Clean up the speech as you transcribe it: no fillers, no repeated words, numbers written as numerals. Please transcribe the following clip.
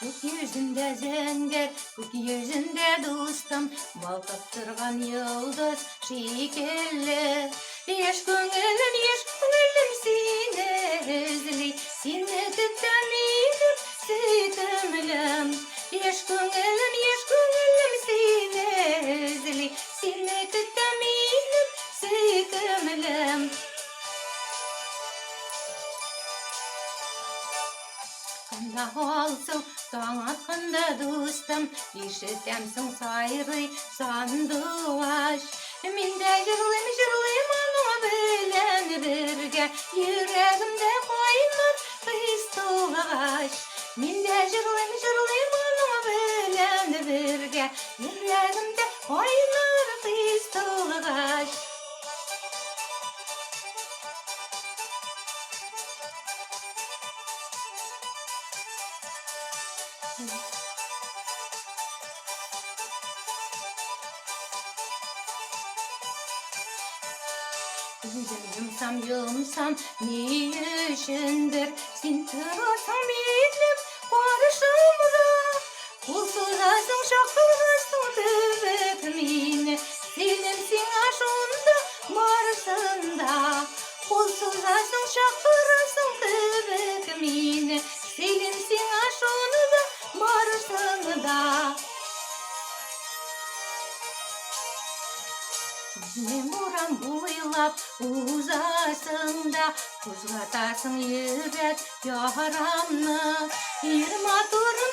Gökyüzünde zenger, gökyüzünde dostum, balkıp durgan yıldız şekilli. Yaş gönlüm seni özley, seni tütemedim sütümlüm. Yaş gönlüm seni özley, seni tütemedim sütümlüm. Kanda olsun, taң atқанда достым, ишетемсің сайрый сандуғаш. Мен де жырлайм аныңа белән бергә, йөрәгемдә кайнар кыз тугаш. Мен де жырлайм аныңа белән бергә, йөрәгемдә кайнар кыз тугаш. Yumsam ne üçündür sen tırasam edip karşımda. Kulsuzasın şakırasın tübük mini, selimsin aşında marşında. Kulsuzasın şakırasın tübük mini, selimsin aşında marşında. Memuram boylap uzasında, kuzgatasın yürek yaramını. Bir maturu